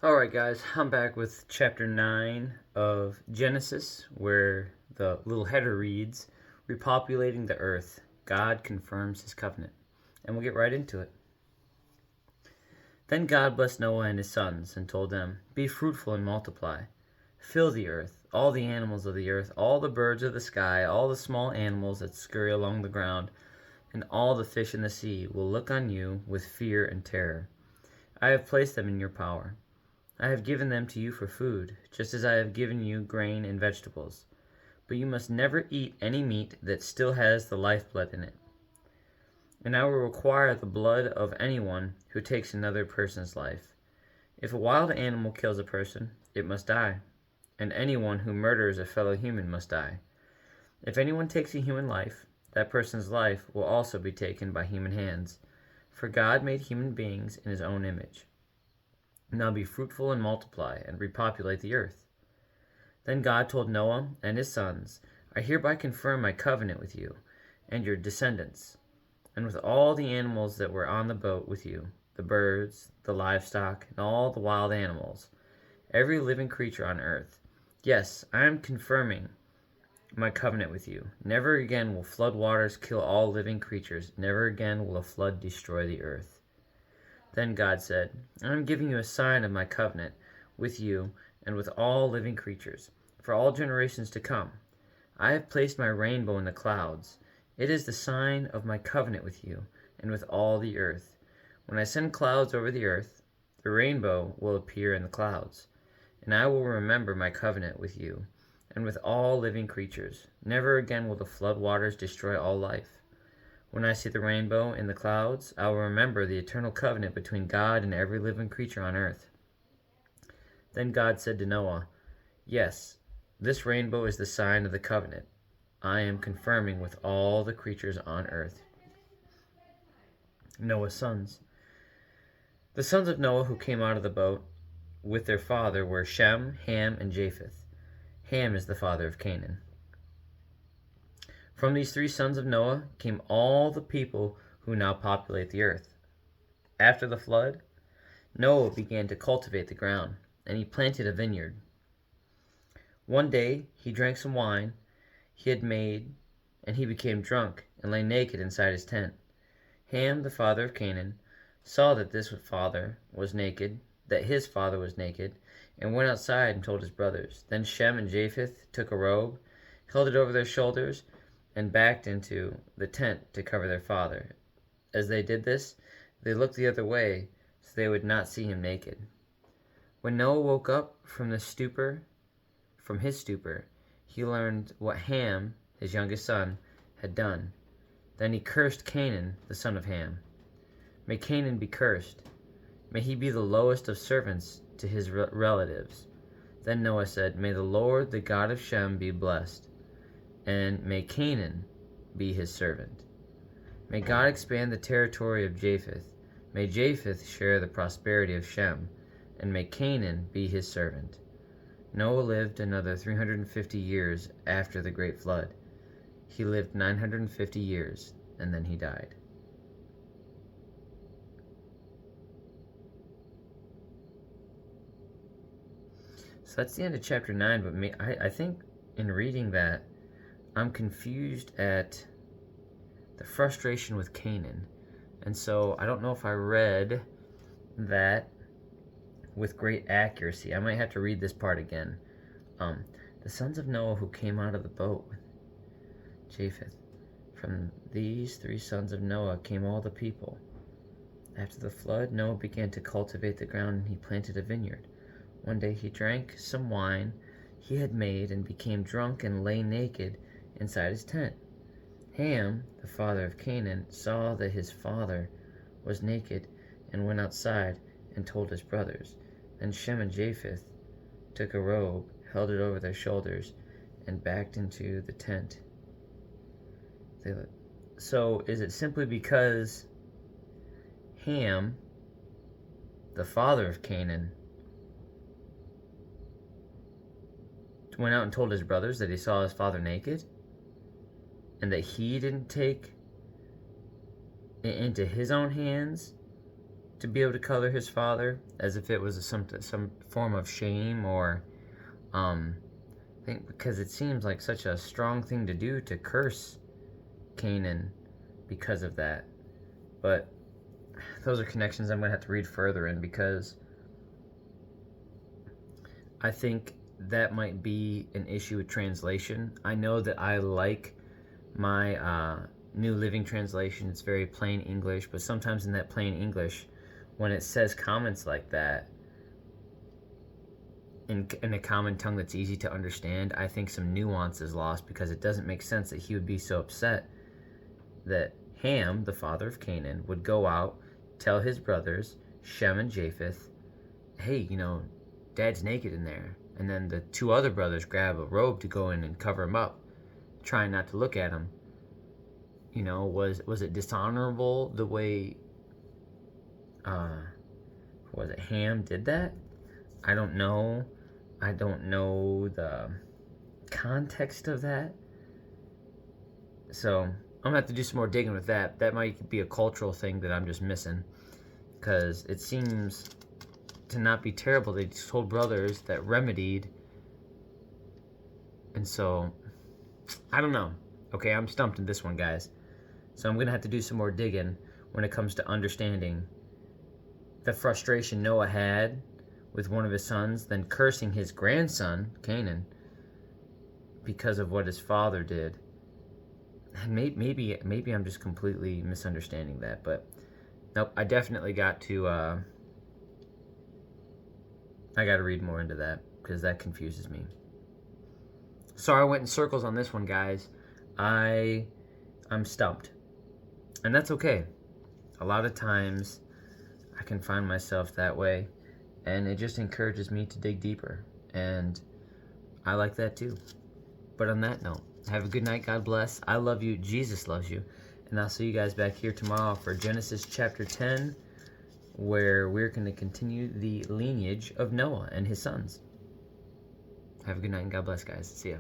Alright, guys, I'm back with chapter 9 of Genesis, where the little header reads, Repopulating the earth, God confirms his covenant. And we'll get right into it. Then God blessed Noah and his sons, and told them, Be fruitful and multiply. Fill the earth, all the animals of the earth, all the birds of the sky, all the small animals that scurry along the ground, and all the fish in the sea will look on you with fear and terror. I have placed them in your power. I have given them to you for food, just as I have given you grain and vegetables. But you must never eat any meat that still has the lifeblood in it. And I will require the blood of anyone who takes another person's life. If a wild animal kills a person, it must die, and anyone who murders a fellow human must die. If anyone takes a human life, that person's life will also be taken by human hands, for God made human beings in his own image. Now be fruitful and multiply, and repopulate the earth. Then God told Noah and his sons, I hereby confirm my covenant with you and your descendants, and with all the animals that were on the boat with you, the birds, the livestock, and all the wild animals, every living creature on earth. Yes, I am confirming my covenant with you. Never again will flood waters kill all living creatures. Never again will a flood destroy the earth. Then God said, I am giving you a sign of my covenant with you and with all living creatures, for all generations to come. I have placed my rainbow in the clouds. It is the sign of my covenant with you and with all the earth. When I send clouds over the earth, the rainbow will appear in the clouds, and I will remember my covenant with you and with all living creatures. Never again will the flood waters destroy all life. When I see the rainbow in the clouds, I will remember the eternal covenant between God and every living creature on earth. Then God said to Noah, Yes, this rainbow is the sign of the covenant I am confirming with all the creatures on earth. Noah's sons. The sons of Noah who came out of the boat with their father were Shem, Ham, and Japheth. Ham is the father of Canaan. From these three sons of Noah came all the people who now populate the earth. After the flood, Noah began to cultivate the ground, and he planted a vineyard. One day he drank some wine he had made, and he became drunk and lay naked inside his tent. Ham, the father of Canaan, saw that his father was naked, and went outside and told his brothers. Then Shem and Japheth took a robe, held it over their shoulders, and backed into the tent to cover their father. As they did this, they looked the other way so they would not see him naked. When Noah woke up from his stupor, he learned what Ham, his youngest son, had done. Then he cursed Canaan, the son of Ham. May Canaan be cursed. May he be the lowest of servants to his relatives. Then Noah said, May the Lord, the God of Shem, be blessed, and may Canaan be his servant. May God expand the territory of Japheth. May Japheth share the prosperity of Shem, and may Canaan be his servant. Noah lived another 350 years after the great flood. He lived 950 years, and then he died. So that's the end of chapter 9, but I think in reading that, I'm confused at the frustration with Canaan. And so I don't know if I read that with great accuracy. I might have to read this part again. The sons of Noah who came out of the boat with Japheth. From these three sons of Noah came all the people. After the flood, Noah began to cultivate the ground, and he planted a vineyard. One day he drank some wine he had made and became drunk and lay naked inside his tent. Ham, the father of Canaan, saw that his father was naked and went outside and told his brothers. Then Shem and Japheth took a robe, held it over their shoulders, and backed into the tent. So is it simply because Ham, the father of Canaan, went out and told his brothers that he saw his father naked, and that he didn't take it into his own hands to be able to color his father, as if it was some form of shame, or I think because it seems like such a strong thing to do, to curse Canaan because of that. But those are connections I'm going to have to read further in, because I think that might be an issue with translation. I know that I like my New Living Translation. It's very plain English, but sometimes in that plain English, when it says comments like that in a common tongue that's easy to understand, I think some nuance is lost, because it doesn't make sense that he would be so upset that Ham, the father of Canaan, would go out, tell his brothers, Shem and Japheth, hey, Dad's naked in there. And then the two other brothers grab a robe to go in and cover him up, trying not to look at him. Was it dishonorable the way Ham did that? I don't know. I don't know the context of that. So I'm gonna have to do some more digging with that. That might be a cultural thing that I'm just missing, because it seems to not be terrible. They just told brothers that remedied, and so I don't know. Okay, I'm stumped in this one, guys. So I'm gonna have to do some more digging when it comes to understanding the frustration Noah had with one of his sons, then cursing his grandson Canaan because of what his father did. And maybe I'm just completely misunderstanding that, but nope, I definitely got to I got to read more into that, because that confuses me. Sorry I went in circles on this one, guys. I'm stumped, and that's okay. A lot of times I can find myself that way, and it just encourages me to dig deeper, and I like that too. But on that note, have a good night. God bless. I love you. Jesus loves you. And I'll see you guys back here tomorrow for Genesis chapter 10, where we're going to continue the lineage of Noah and his sons. Have a good night and God bless, guys. See ya.